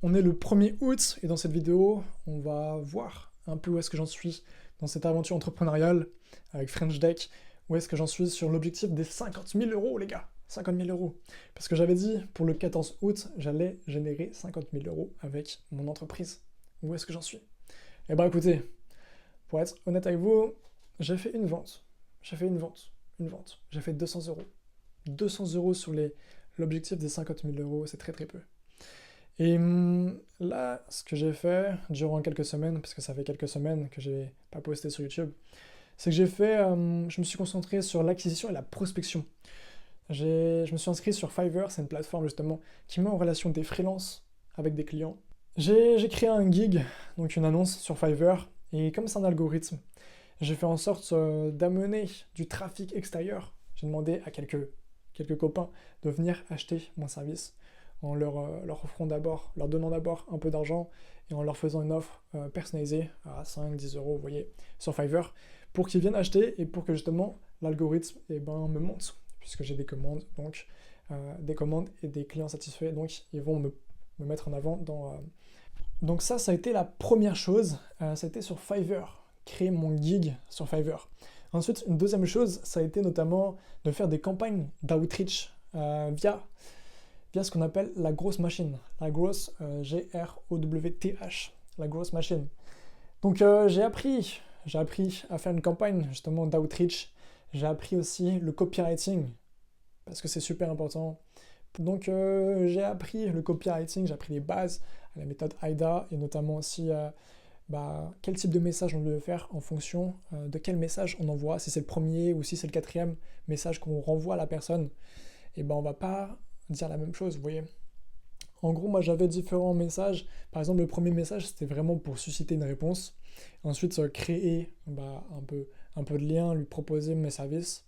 On est le 1er août et dans cette vidéo, on va voir un peu où est-ce que j'en suis dans cette aventure entrepreneuriale avec French Deck, où est-ce que j'en suis sur l'objectif des 50 000 euros, les gars. 50 000 euros. Parce que j'avais dit pour le 14 août, j'allais générer 50 000 euros avec mon entreprise. Où est-ce que j'en suis? Eh ben écoutez, pour être honnête avec vous, j'ai fait une vente. J'ai fait une vente. J'ai fait 200 euros. 200 euros sur l'objectif des 50 000 euros, c'est très très peu. Et là, ce que j'ai fait durant quelques semaines, parce que ça fait quelques semaines que j'ai pas posté sur YouTube, c'est que je me suis concentré sur l'acquisition et la prospection. Je me suis inscrit sur Fiverr, c'est une plateforme justement qui met en relation des freelances avec des clients. J'ai créé un gig, donc une annonce sur Fiverr, et comme c'est un algorithme, j'ai fait en sorte d'amener du trafic extérieur. J'ai demandé à quelques copains de venir acheter mon service en leur offrant d'abord, leur donnant d'abord un peu d'argent et en leur faisant une offre personnalisée à 5-10 euros, vous voyez, sur Fiverr, pour qu'ils viennent acheter et pour que justement l'algorithme me monte, puisque j'ai des commandes, donc des commandes et des clients satisfaits, donc ils vont me mettre en avant dans. Donc ça a été la première chose, ça a été sur Fiverr, créer mon gig sur Fiverr. Ensuite, une deuxième chose, ça a été notamment de faire des campagnes d'outreach via ce qu'on appelle la grosse machine, la grosse Growth, la grosse machine. Donc j'ai appris à faire une campagne justement d'outreach, j'ai appris aussi le copywriting, parce que c'est super important. Donc j'ai appris le copywriting, j'ai appris les bases, la méthode AIDA, et notamment aussi quel type de message on devait faire en fonction de quel message on envoie, si c'est le premier ou si c'est le quatrième message qu'on renvoie à la personne, et on va pas dire la même chose, vous voyez. En gros, moi j'avais différents messages. Par exemple, le premier message c'était vraiment pour susciter une réponse. Ensuite, créer un peu de lien, lui proposer mes services.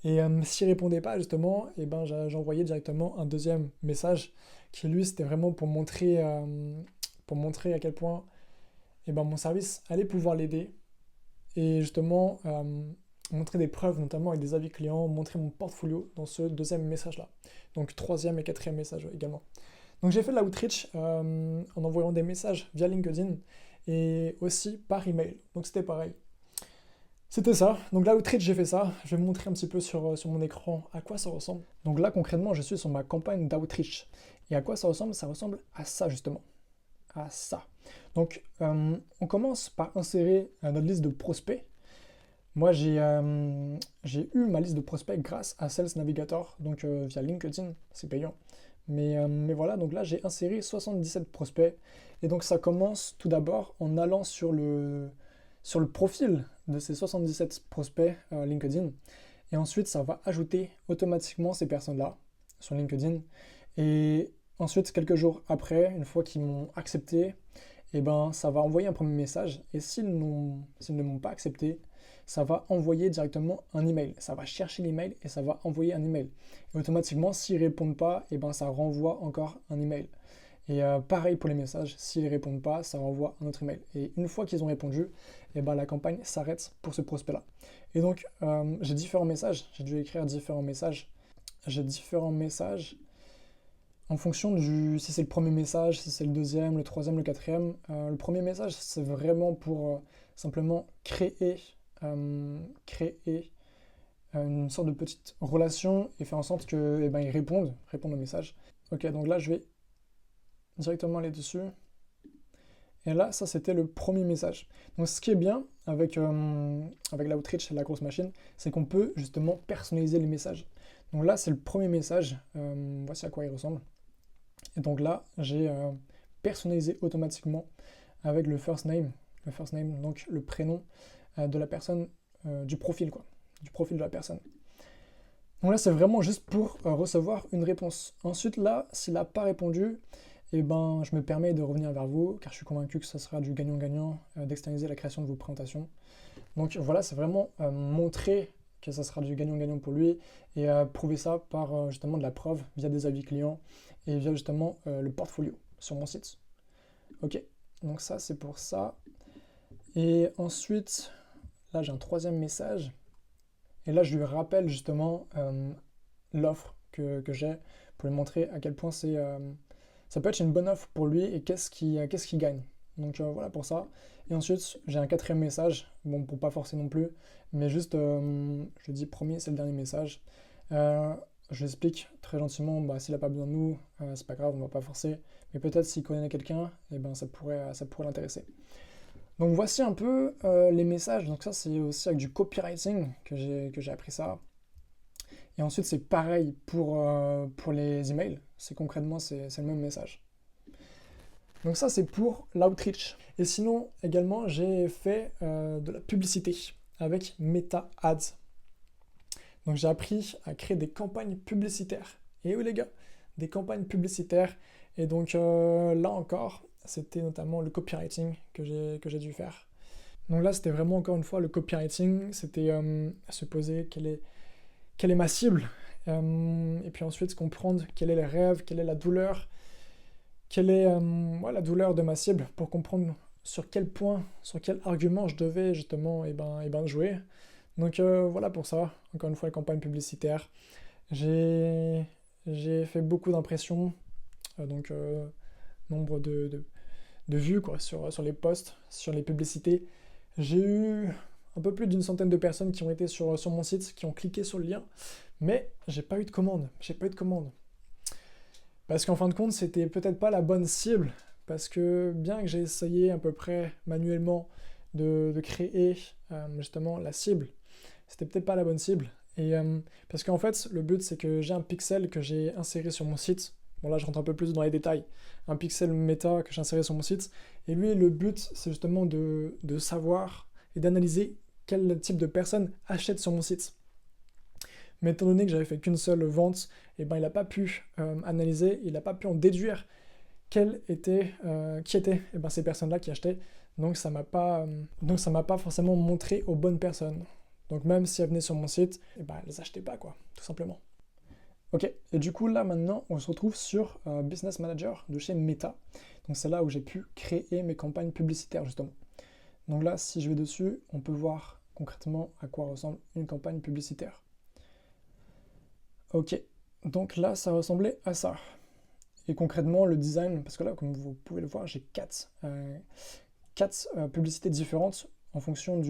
Et s'il répondait pas justement, j'envoyais directement un deuxième message qui lui c'était vraiment pour montrer à quel point mon service allait pouvoir l'aider et justement montrer des preuves, notamment avec des avis clients, montrer mon portfolio dans ce deuxième message-là. Donc troisième et quatrième message également. Donc j'ai fait de l'outreach en envoyant des messages via LinkedIn et aussi par email. Donc c'était pareil. C'était ça. Donc l'outreach, j'ai fait ça. Je vais vous montrer un petit peu sur mon écran à quoi ça ressemble. Donc là, concrètement, je suis sur ma campagne d'outreach. Et à quoi ça ressemble? Ça ressemble à ça, justement. À ça. Donc, on commence par insérer notre liste de prospects. Moi, j'ai eu ma liste de prospects grâce à Sales Navigator, donc via LinkedIn, c'est payant. Mais voilà, donc là, j'ai inséré 77 prospects. Et donc, ça commence tout d'abord en allant sur le profil de ces 77 prospects LinkedIn. Et ensuite, ça va ajouter automatiquement ces personnes-là sur LinkedIn. Et ensuite, quelques jours après, une fois qu'ils m'ont accepté, ça va envoyer un premier message. Et s'ils ne m'ont pas accepté, ça va envoyer directement un email. Ça va chercher l'email et ça va envoyer un email. Et automatiquement, s'ils ne répondent pas, ça renvoie encore un email. Et pareil pour les messages, s'ils ne répondent pas, ça renvoie un autre email. Et une fois qu'ils ont répondu, la campagne s'arrête pour ce prospect-là. Et donc, j'ai différents messages. J'ai dû écrire différents messages. J'ai différents messages en fonction si c'est le premier message, si c'est le deuxième, le troisième, le quatrième. Le premier message, c'est vraiment pour simplement créer une sorte de petite relation et faire en sorte qu'ils répondent au message. Ok, donc là, je vais directement aller dessus. Et là, ça, c'était le premier message. Donc, ce qui est bien avec l'outreach et la grosse machine, c'est qu'on peut justement personnaliser les messages. Donc là, c'est le premier message. Voici à quoi il ressemble. Et donc là, j'ai personnalisé automatiquement avec le first name, donc le prénom de la personne, du profil, quoi, du profil de la personne. Donc là, c'est vraiment juste pour recevoir une réponse. Ensuite, là, s'il n'a pas répondu, je me permets de revenir vers vous, car je suis convaincu que ça sera du gagnant-gagnant d'externaliser la création de vos présentations. Donc voilà, c'est vraiment montrer que ça sera du gagnant-gagnant pour lui et prouver ça par justement de la preuve via des avis clients et via justement le portfolio sur mon site. Ok, donc ça c'est pour ça. Et ensuite, là j'ai un troisième message. Et là je lui rappelle justement l'offre que j'ai pour lui montrer à quel point ça peut être une bonne offre pour lui et qu'est-ce qu'il gagne. Donc voilà pour ça. Et ensuite, j'ai un quatrième message, bon, pour pas forcer non plus, mais juste, je dis premier, c'est le dernier message. Je l'explique très gentiment, bah, s'il n'a pas besoin de nous, c'est pas grave, on va pas forcer. Mais peut-être s'il connaît quelqu'un, eh ben, ça pourrait l'intéresser. Donc voici un peu les messages. Donc ça, c'est aussi avec du copywriting que j'ai appris ça. Et ensuite, c'est pareil pour les emails. Concrètement, c'est le même message. Donc ça, c'est pour l'outreach. Et sinon, également, j'ai fait de la publicité avec Meta Ads. Donc j'ai appris à créer des campagnes publicitaires. Et oui les gars, des campagnes publicitaires. Et donc là encore, c'était notamment le copywriting que j'ai dû faire. Donc là, c'était vraiment encore une fois le copywriting. C'était se poser quelle est ma cible. Et puis ensuite comprendre quel est le rêve, quelle est la douleur, quelle est la douleur de ma cible pour comprendre sur quel point, sur quel argument je devais justement jouer. Donc voilà pour ça, encore une fois, les campagnes publicitaires. J'ai fait beaucoup d'impressions, donc nombre de vues quoi, sur les posts, sur les publicités. J'ai eu un peu plus d'une centaine de personnes qui ont été sur mon site, qui ont cliqué sur le lien, mais j'ai pas eu de commande. Parce qu'en fin de compte, c'était peut-être pas la bonne cible, parce que bien que j'ai essayé à peu près manuellement de créer justement la cible, c'était peut-être pas la bonne cible. Et parce qu'en fait, le but c'est que j'ai un pixel que j'ai inséré sur mon site. Bon là, je rentre un peu plus dans les détails. Un pixel méta que j'ai inséré sur mon site. Et lui, le but c'est justement de savoir et d'analyser quel type de personnes achètent sur mon site. Mais étant donné que j'avais fait qu'une seule vente, et ben il n'a pas pu analyser, il n'a pas pu en déduire qui étaient ces personnes-là qui achetaient. Donc ça m'a pas forcément montré aux bonnes personnes. Donc même si elles venaient sur mon site, elles les achetaient pas quoi, tout simplement. Ok, et du coup là maintenant on se retrouve sur Business Manager de chez Meta. Donc c'est là où j'ai pu créer mes campagnes publicitaires justement. Donc là si je vais dessus, on peut voir concrètement à quoi ressemble une campagne publicitaire. Ok, donc là ça ressemblait à ça. Et concrètement le design, parce que là comme vous pouvez le voir, j'ai quatre publicités différentes en fonction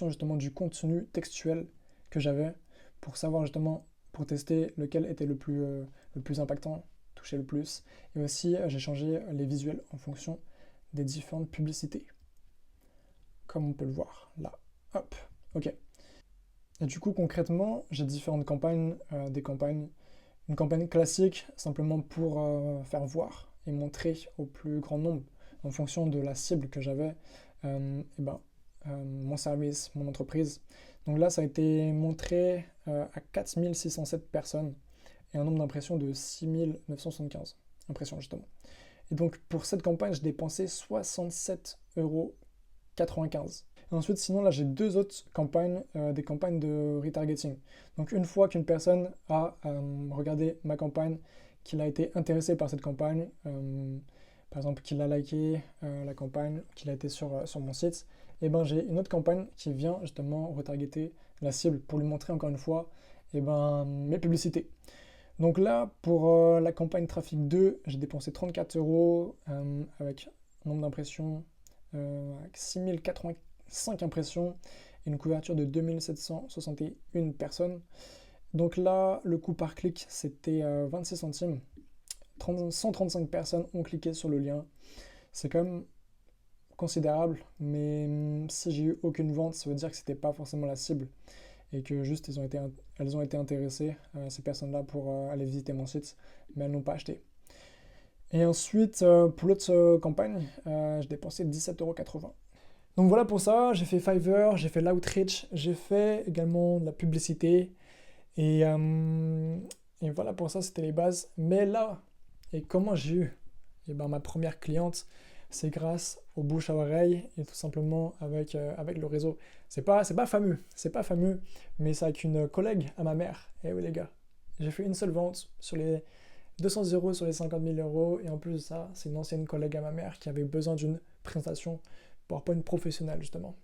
justement du contenu textuel que j'avais pour savoir justement, pour tester lequel était le plus impactant, touchait le plus. Et aussi, j'ai changé les visuels en fonction des différentes publicités. Comme on peut le voir là. Hop, ok. Et du coup, concrètement, j'ai différentes campagnes, une campagne classique, simplement pour faire voir et montrer au plus grand nombre, en fonction de la cible que j'avais, mon service, mon entreprise. Donc là, ça a été montré à 4607 personnes et un nombre d'impressions de 6975 impressions, justement. Et donc, pour cette campagne, j'ai dépensé 67,95 €. Et ensuite, sinon, là, j'ai deux autres campagnes, des campagnes de retargeting. Donc, une fois qu'une personne a regardé ma campagne, qu'il a été intéressé par cette campagne, par exemple, qu'il a liké la campagne, qu'il a été sur mon site, et j'ai une autre campagne qui vient justement retargeter la cible pour lui montrer encore une fois mes publicités. Donc là, pour la campagne Trafic 2, j'ai dépensé 34 € avec un nombre d'impressions, avec 6085 impressions et une couverture de 2761 personnes. Donc là, le coût par clic, c'était 26 centimes. 135 personnes ont cliqué sur le lien. C'est quand même considérable, mais si j'ai eu aucune vente, ça veut dire que c'était pas forcément la cible et que juste elles ont été intéressées, ces personnes-là, pour aller visiter mon site, mais elles n'ont pas acheté. Et ensuite, pour l'autre campagne, j'ai dépensé 17,80 €. Donc voilà pour ça, j'ai fait Fiverr, j'ai fait l'outreach, j'ai fait également de la publicité, et voilà pour ça, c'était les bases. Mais là, et comment j'ai eu ma première cliente, c'est grâce au bouche à oreille et tout simplement avec le réseau. C'est pas fameux, mais c'est avec une collègue à ma mère. Et oui les gars, j'ai fait une seule vente sur les 200 € sur les 50 000 €, et en plus de ça, c'est une ancienne collègue à ma mère qui avait besoin d'une présentation PowerPoint professionnelle justement.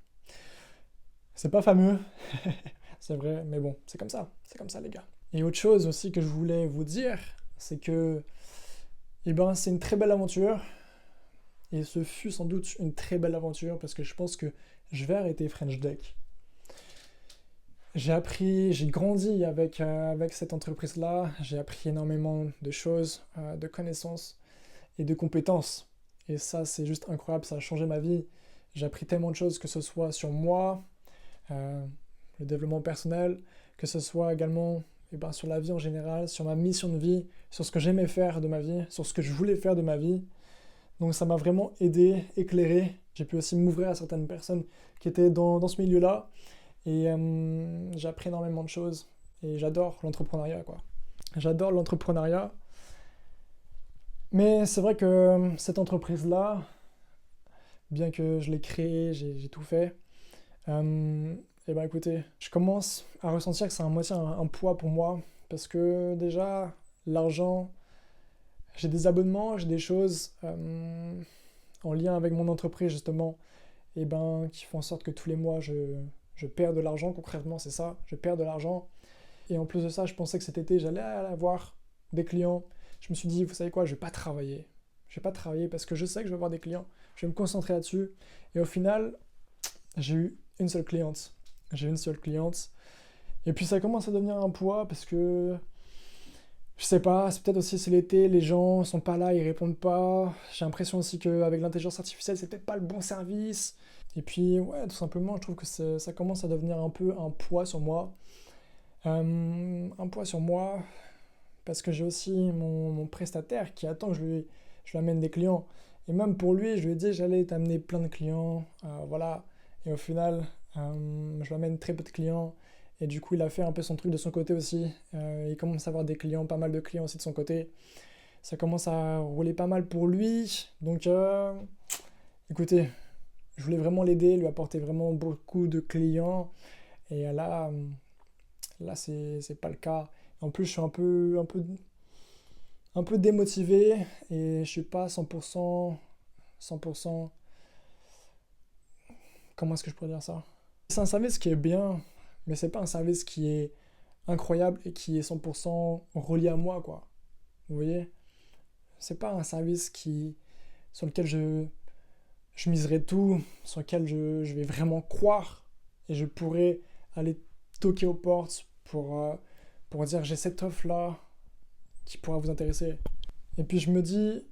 C'est pas fameux, c'est vrai, mais bon, c'est comme ça les gars. Et autre chose aussi que je voulais vous dire, c'est que eh ben, c'est une très belle aventure. Et ce fut sans doute une très belle aventure parce que je pense que je vais arrêter French Deck. J'ai appris, j'ai grandi avec cette entreprise-là. J'ai appris énormément de choses, de connaissances et de compétences. Et ça, c'est juste incroyable, ça a changé ma vie. J'ai appris tellement de choses, que ce soit sur moi, euh, le développement personnel, que ce soit également sur la vie en général, sur ma mission de vie, sur ce que j'aimais faire de ma vie, sur ce que je voulais faire de ma vie. Donc ça m'a vraiment aidé, éclairé. J'ai pu aussi m'ouvrir à certaines personnes qui étaient dans ce milieu-là. Et j'ai appris énormément de choses. Et j'adore l'entrepreneuriat, quoi. J'adore l'entrepreneuriat. Mais c'est vrai que cette entreprise-là, bien que je l'ai créée, j'ai tout fait, et ben écoutez, je commence à ressentir que c'est à moitié un poids pour moi. Parce que déjà, l'argent, j'ai des abonnements, j'ai des choses en lien avec mon entreprise justement, et ben, qui font en sorte que tous les mois, je perds de l'argent, concrètement c'est ça, je perds de l'argent. Et en plus de ça, je pensais que cet été, j'allais avoir des clients. Je me suis dit, vous savez quoi, je vais pas travailler. Je vais pas travailler parce que je sais que je vais avoir des clients. Je vais me concentrer là-dessus. Et au final, j'ai eu une seule cliente. J'ai eu une seule cliente. Et puis ça commence à devenir un poids parce que, je sais pas, c'est peut-être aussi c'est l'été, les gens sont pas là, ils répondent pas. J'ai l'impression aussi qu'avec l'intelligence artificielle, c'est peut-être pas le bon service. Et puis, ouais, tout simplement, je trouve que ça commence à devenir un peu un poids sur moi. Un poids sur moi, parce que j'ai aussi mon prestataire qui attend que je lui amène des clients. Et même pour lui, je lui ai dit j'allais t'amener plein de clients, voilà. Et au final, je lui amène très peu de clients. Et du coup, il a fait un peu son truc de son côté aussi. Il commence à avoir des clients, pas mal de clients aussi de son côté. Ça commence à rouler pas mal pour lui. Donc, écoutez, je voulais vraiment l'aider, lui apporter vraiment beaucoup de clients. Et là c'est pas le cas. En plus, je suis un peu démotivé et je suis pas 100%, comment est-ce que je pourrais dire ça? C'est un service qui est bien, mais c'est pas un service qui est incroyable et qui est 100% relié à moi, quoi. Vous voyez? C'est pas un service sur lequel je miserai tout, sur lequel je vais vraiment croire et je pourrais aller toquer aux portes pour dire j'ai cette offre là qui pourra vous intéresser. Et puis je me dis,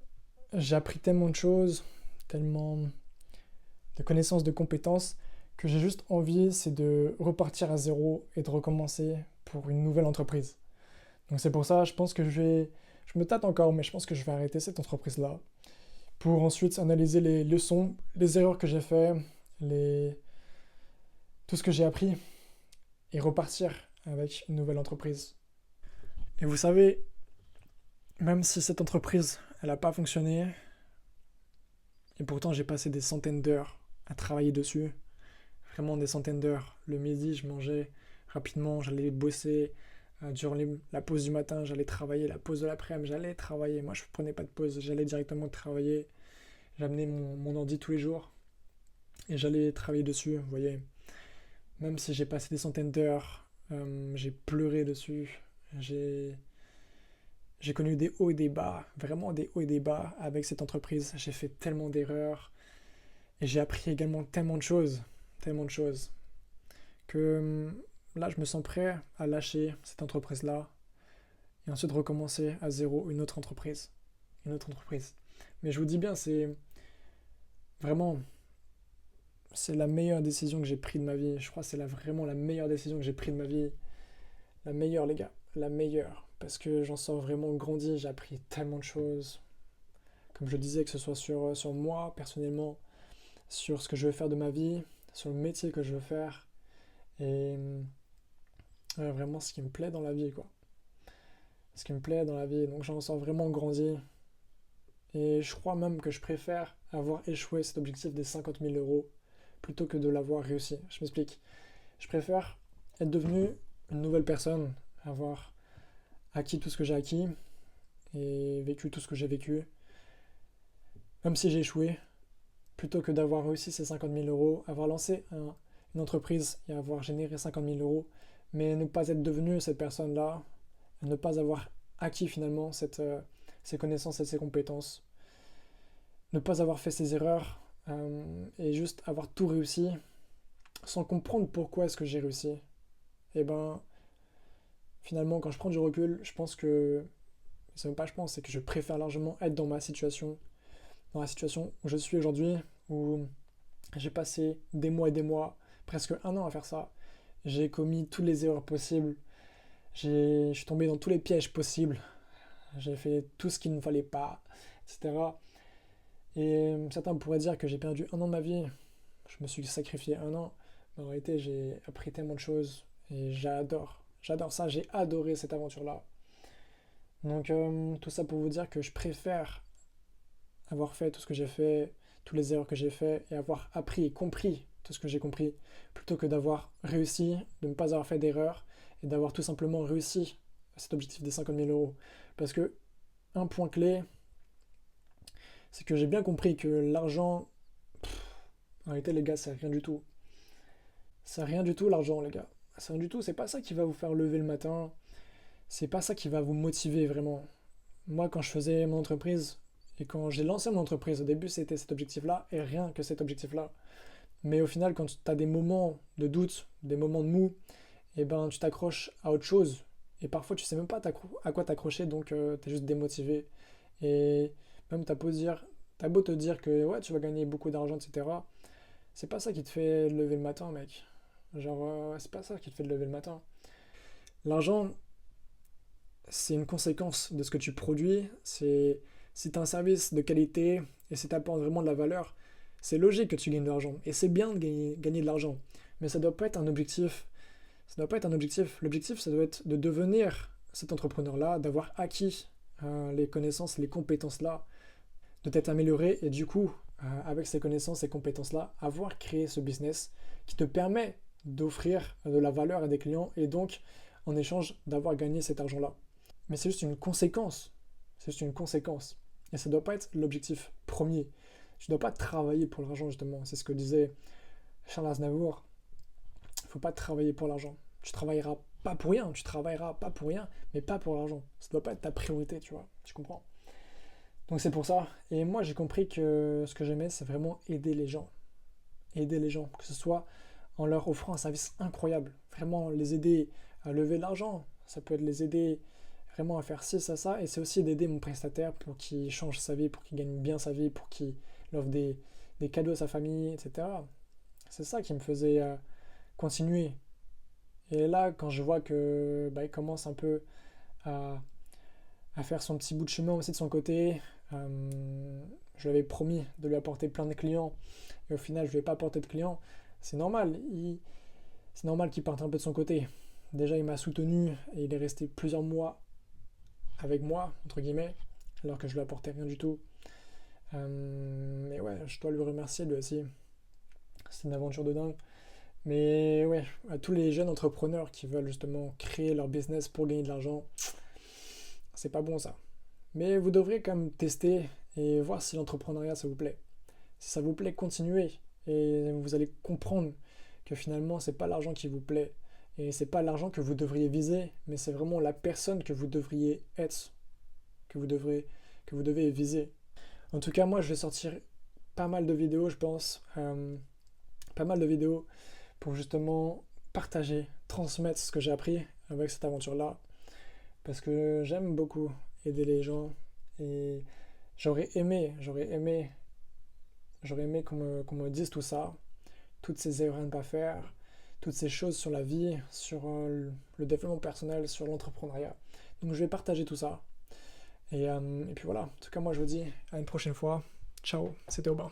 j'ai appris tellement de choses, tellement de connaissances, de compétences, que j'ai juste envie, c'est de repartir à zéro et de recommencer pour une nouvelle entreprise. Donc c'est pour ça, je pense que je me tâte encore, mais je pense que je vais arrêter cette entreprise-là pour ensuite analyser les leçons, les erreurs que j'ai faites, tout ce que j'ai appris et repartir avec une nouvelle entreprise. Et vous savez, même si cette entreprise, elle n'a pas fonctionné, et pourtant j'ai passé des centaines d'heures à travailler dessus, vraiment des centaines d'heures. Le midi, je mangeais rapidement, j'allais bosser. Durant la pause du matin, j'allais travailler. La pause de l'après-midi, j'allais travailler. Moi, je ne prenais pas de pause, j'allais directement travailler. J'amenais mon ordi tous les jours et j'allais travailler dessus, vous voyez. Même si j'ai passé des centaines d'heures, j'ai pleuré dessus. J'ai connu des hauts et des bas, vraiment des hauts et des bas avec cette entreprise. J'ai fait tellement d'erreurs et j'ai appris également tellement de choses, que là je me sens prêt à lâcher cette entreprise-là et ensuite recommencer à zéro une autre entreprise. Mais je vous dis bien, vraiment, c'est la meilleure décision que j'ai prise de ma vie. Je crois que c'est vraiment la meilleure décision que j'ai prise de ma vie. La meilleure, les gars, la meilleure. Parce que j'en sors vraiment grandi, j'ai appris tellement de choses. Comme je le disais, que ce soit sur moi, personnellement, sur ce que je veux faire de ma vie, sur le métier que je veux faire, et vraiment ce qui me plaît dans la vie, quoi. Ce qui me plaît dans la vie, donc j'en sors vraiment grandi. Et je crois même que je préfère avoir échoué cet objectif des 50 000 euros plutôt que de l'avoir réussi. Je m'explique. Je préfère être devenu une nouvelle personne, avoir acquis tout ce que j'ai acquis et vécu tout ce que j'ai vécu, même si j'ai échoué, plutôt que d'avoir réussi ces 50 000 euros, avoir lancé une entreprise et avoir généré 50 000 euros, mais ne pas être devenu cette personne-là, ne pas avoir acquis finalement ces connaissances et ces compétences, ne pas avoir fait ces erreurs et juste avoir tout réussi sans comprendre pourquoi est-ce que j'ai réussi, et ben finalement quand je prends du recul, je pense que, c'est même pas je pense, c'est que je préfère largement être dans la situation où je suis aujourd'hui, où j'ai passé des mois et des mois, presque un an à faire ça. J'ai commis toutes les erreurs possibles, je suis tombé dans tous les pièges possibles, j'ai fait tout ce qu'il ne fallait pas, etc. Et certains pourraient dire que j'ai perdu un an de ma vie, je me suis sacrifié un an, mais en réalité j'ai appris tellement de choses et j'adore ça, j'ai adoré cette aventure-là. Donc tout ça pour vous dire que je préfère avoir fait tout ce que j'ai fait, toutes les erreurs que j'ai fait et avoir appris et compris tout ce que j'ai compris, plutôt que d'avoir réussi, de ne pas avoir fait d'erreur et d'avoir tout simplement réussi à cet objectif des 50 000 euros. Parce que un point clé, c'est que j'ai bien compris que l'argent, en réalité les gars, c'est rien du tout. C'est rien du tout l'argent les gars. C'est rien du tout, c'est pas ça qui va vous faire lever le matin, c'est pas ça qui va vous motiver vraiment. Moi quand je faisais mon entreprise, et quand j'ai lancé mon entreprise, au début c'était cet objectif-là, et rien que cet objectif-là. Mais au final, quand tu as des moments de doute, des moments de mou, et ben tu t'accroches à autre chose. Et parfois tu sais même pas à quoi t'accrocher, donc tu es juste démotivé. Et même t'as beau te dire que ouais, tu vas gagner beaucoup d'argent, etc. C'est pas ça qui te fait lever le matin, mec. Genre, c'est pas ça qui te fait lever le matin. L'argent, c'est une conséquence de ce que tu produis. C'est si tu as un service de qualité et si tu apportes vraiment de la valeur, c'est logique que tu gagnes de l'argent. Et c'est bien de gagner de l'argent. Mais ça doit pas être un objectif. Ça doit pas être un objectif. L'objectif, ça doit être de devenir cet entrepreneur-là, d'avoir acquis les connaissances, les compétences-là, de t'être amélioré et du coup, avec ces connaissances et compétences-là, avoir créé ce business qui te permet d'offrir de la valeur à des clients et donc, en échange, d'avoir gagné cet argent-là. Mais c'est juste une conséquence. C'est juste une conséquence. Et ça ne doit pas être l'objectif premier. Tu ne dois pas travailler pour l'argent, justement. C'est ce que disait Charles Aznavour. Il ne faut pas travailler pour l'argent. Tu travailleras pas pour rien. Tu travailleras pas pour rien, mais pas pour l'argent. Ça ne doit pas être ta priorité, tu vois. Tu comprends? Donc c'est pour ça. Et moi, j'ai compris que ce que j'aimais, c'est vraiment aider les gens. Aider les gens. Que ce soit en leur offrant un service incroyable. Vraiment les aider à lever de l'argent. Ça peut être les aider vraiment à faire ci, ça. Et c'est aussi d'aider mon prestataire pour qu'il change sa vie, pour qu'il gagne bien sa vie, pour qu'il offre des cadeaux à sa famille, etc. C'est ça qui me faisait continuer. Et là, quand je vois que il commence un peu à, faire son petit bout de chemin aussi de son côté, je lui avais promis de lui apporter plein de clients, et au final, je ne lui ai pas apporté de clients. C'est normal. C'est normal qu'il parte un peu de son côté. Déjà, il m'a soutenu et il est resté plusieurs mois avec moi, entre guillemets, alors que je lui apportais rien du tout. Mais ouais, je dois lui remercier lui aussi. C'est une aventure de dingue. Mais ouais, à tous les jeunes entrepreneurs qui veulent justement créer leur business pour gagner de l'argent, c'est pas bon ça. Mais vous devriez quand même tester et voir si l'entrepreneuriat ça vous plaît. Si ça vous plaît, continuez. Et vous allez comprendre que finalement, c'est pas l'argent qui vous plaît. Et c'est pas l'argent que vous devriez viser, mais c'est vraiment la personne que vous devriez être, que vous devez viser. En tout cas, moi, je vais sortir pas mal de vidéos, je pense. Pas mal de vidéos pour justement partager, transmettre ce que j'ai appris avec cette aventure-là. Parce que j'aime beaucoup aider les gens. Et j'aurais aimé qu'on me dise tout ça, toutes ces erreurs à ne pas faire, toutes ces choses sur la vie, sur le développement personnel, sur l'entrepreneuriat. Donc je vais partager tout ça. Et puis voilà, en tout cas moi je vous dis à une prochaine fois. Ciao, c'était Aubin.